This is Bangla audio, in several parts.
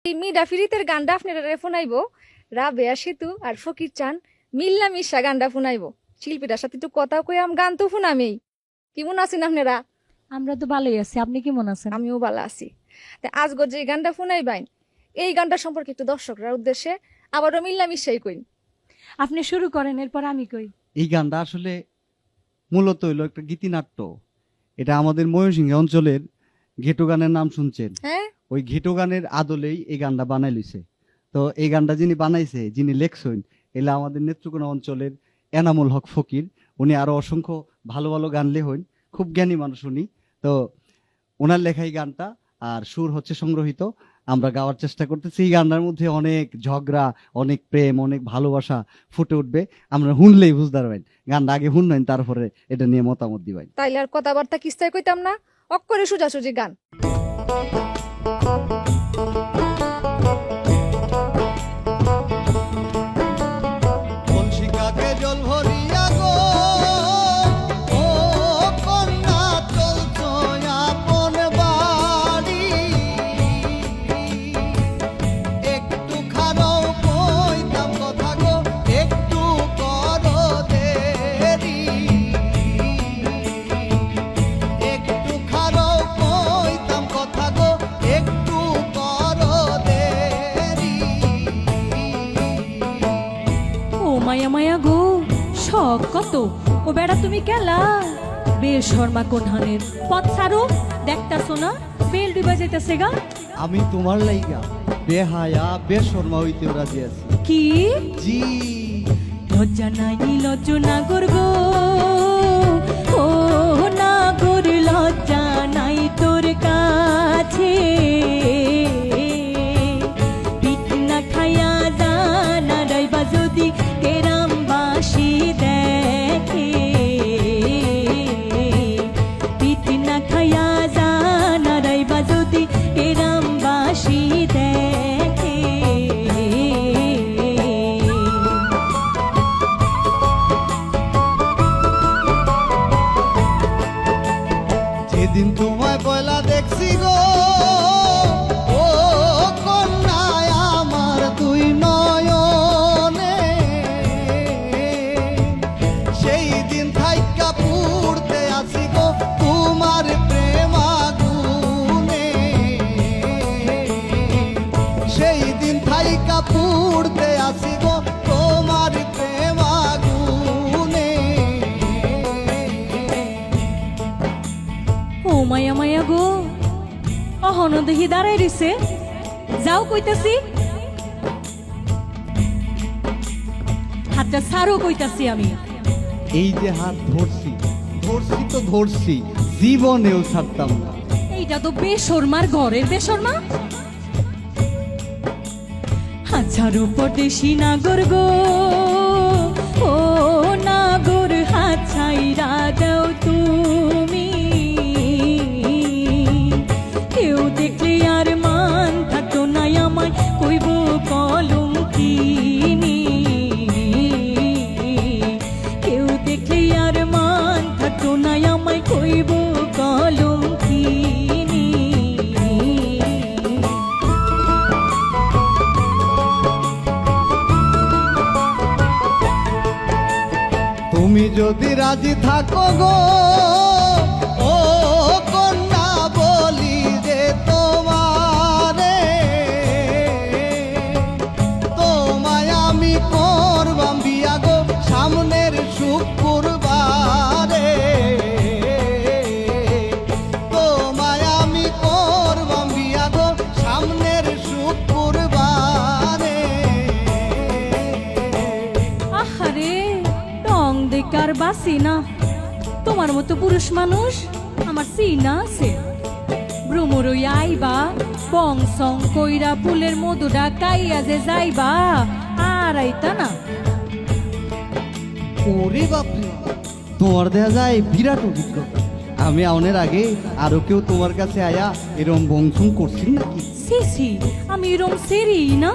এই মিডা ফিরিতের গানটা আপনারা ফোনাইব রাবেয়া সেতু আর ফকির চান মিল্লা মিশা গানটা ফোনাইব। শিল্পীটার সাথে একটু কথা কইয়াম, গান তো ফোনামেই। কেমন আছেন আপনারা? আমরা তো ভালোই আছি, আপনি কেমন আছেন? আমিও ভালো আছি। আজগর যে গানটা ফোনাইবাইন এই গানটা সম্পর্কে একটু দর্শকরা উদ্দেশ্যে আবারও মিল্লা মিশাই কইন। আপনি শুরু করেন, এরপর আমি কই। এই গানটা আসলে মূলত হইলো একটা গীতিনাট্য। এটা আমাদের ময়মনসিংহ অঞ্চলের ঘেটো গানের নাম শুনছেন। হ্যাঁ, ওই ঘেটো গানের আদলেই এই গানটা বানাই লইছে। তো এই গানটা যিনি বানাইছে, যিনি লেখছেন, এলা আমাদের নেত্রকোনা অঞ্চলের এনামুল হক ফকির। উনি আরো অসংখ্য ভালো ভালো গান লেখেন, খুব জ্ঞানী মানুষ উনি। তো ওনার লেখাই গানটা, আর সুর হচ্ছে সংগ্রহিত। আমরা গাওয়ার চেষ্টা করতেছি। এই গানটার মধ্যে অনেক ঝগড়া, অনেক প্রেম, অনেক ভালোবাসা ফুটে উঠবে। আমরা শুনলেই বুঝতে পারবেন। গানটা আগে শুনবেন, তারপরে এটা নিয়ে মতামত দিবেন। তাইলে আর কথাবার্তা কিস্তায় কইতাম না, অক্ষরে সোজাসুজি গান। কলসিকাকে জল ভরিয়া গো, ও কন্যা চলছো আপন বাড়ি, একটু খারাও কইতাম কথা গো, একটু করো দেরি, একটু খারাও কইতাম কথা গো, একটু করো দেরি। ও মায়া মায়া গো, শখ কত! ও বেড়া তুমি কেলা বেল শর্মা কোনহানের পথ ছাড়ো, দেখতাছো না বেল ডুবা যাইতেছে গা। আমি তোমার লাইগা বেহায়া বেশর্মা হইতে রাজি আছি। কি জি, লজ্জা নাই লজ্জ নাগর গো, ও নাগর লজ্জা নাই তোর কাছে, পিঠ না খায়া জানা রাইবা যদি কেরামবাসী দেখে, পিঠ না খায়া জানা রাইবা যদি কেরামবাসী দেখে। যেদিন তোমায় পয়লা দেখছি গো, ও কন্যায় আমার দুই নয়নে, সেই দিন থাইকা পুড়তে আসি গো তোমার প্রেম আগুনে, সেই দিন থাইকা পুড়তে আসি গো তোমার প্রেম আগুনে। ও মায়া মায়া গো, অহন দেহি দাঁড়াই রইছে, যাও কইতাছি, হাতটা ছাড়ো কইতাছি আমি। এই যে হাত ধরছি, ধরছি তো ধরছি, জীবনেও ছাড়তাম না। এইটা তো বেশর্মার ঘরের বেশর্মা। হাজারো পটেশি নাগর গো, ও নাগর হাত ছাইরা দাও তুমি, কেউ দেখলে আর মান থাকতো না আমায় কইব কলঙ্কিনী, কেউ দেখলে আর মান থাকতো না আমায় কইব কলঙ্কিনী। তুমি যদি রাজি থাকো গো, ও কন্যা বলি যে তোমারে, তোমায় আমি করবাম বিয়া গো সামনের শুক্রবারে, তোমায় আমি করবাম বিয়া গো সামনের শুক্রবারে। আহারে রং দেখার বাসি না, তোমার মতো পুরুষ মানুষ আমার চিনা আছে। ভ্রমরই আইবা বংসং কইরা ফুলের মধুটা কাইয়া যে যাইবা, আর আইতা না। ওরে বাপরে, তোমার দেখা যায় বিরাট অভিজ্ঞতা। আমি আউনের আগে আরো কেউ তোমার কাছে আয়া এরম বংশং করছেন নাকি? সিসি, আমি এরম সেরি না।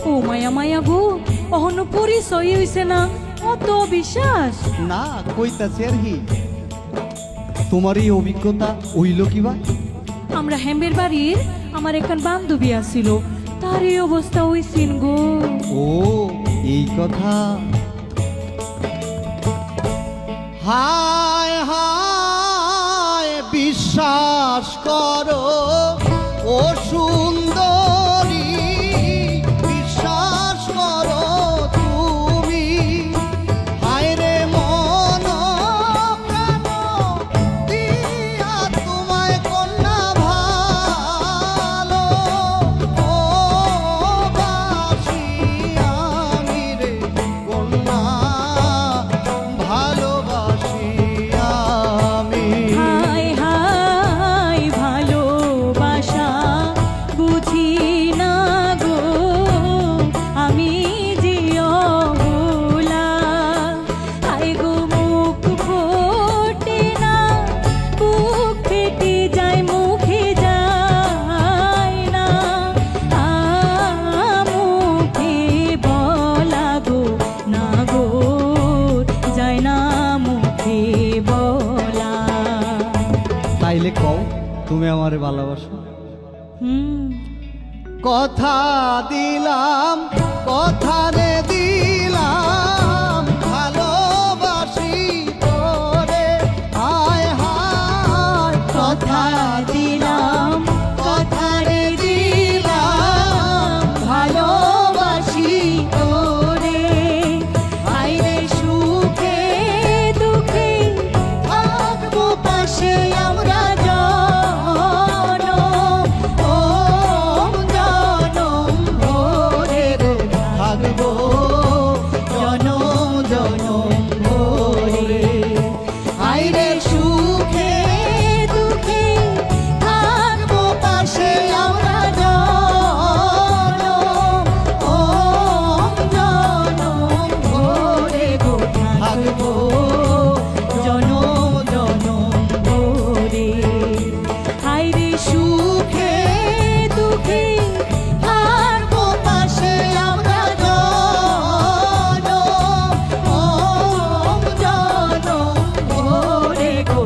ও মায়া মায়া গো, অহন পরিচয় হইছে না, অত বিশ্বাস না কইতাছে আর কি। তোমার এই অভিজ্ঞতা হইল কিবা? আমরা হেম্বের বাড়ির আমার একখান বান্ধবী আছিল, তা আর এই অবস্থা হইছিন গো। ও এই কথা। হায় হায় বিশ্বাস করো ও সুন্দরী, বিশ্বাস করো তুমি। হায় রে মন প্রাণ দিয়া তোমায় কন্যা ভালো, ও বাসি আমি রে কন্যা ভালোবাসি আমি। হায় হায় ভালোবাসা বুঝি না গো আমি যে অবলা। হায় গো মুখ ফোটে না, বুক ফেটে যায় মুখে যায় না, মুখে বলা গো না গো যায় না মুখে বলা। তাইলে কও তুমি আমারে ভালোবাসো। কথা দিলাম, কথা রে দিলাম, ভালোবাসি তোরে। হায় হায় কথা দিলাম, কথা রে দিলাম, ভালোবাসি তোরে। হায় রে সুখে দুঃখে থাকবো পাশে আমরা জনম, ও জনম ভরে রে থাকবো জনম জনম ভরে। হায় রে সুখে দুঃখে থাকবো পাশে আমরা জনম, ও জনম ভরে গো থাকবো জনম জনম ভরে। হায় রে সুখে দুঃখে থাকবো পাশে আমরা জনম, ও জনম ভরে গো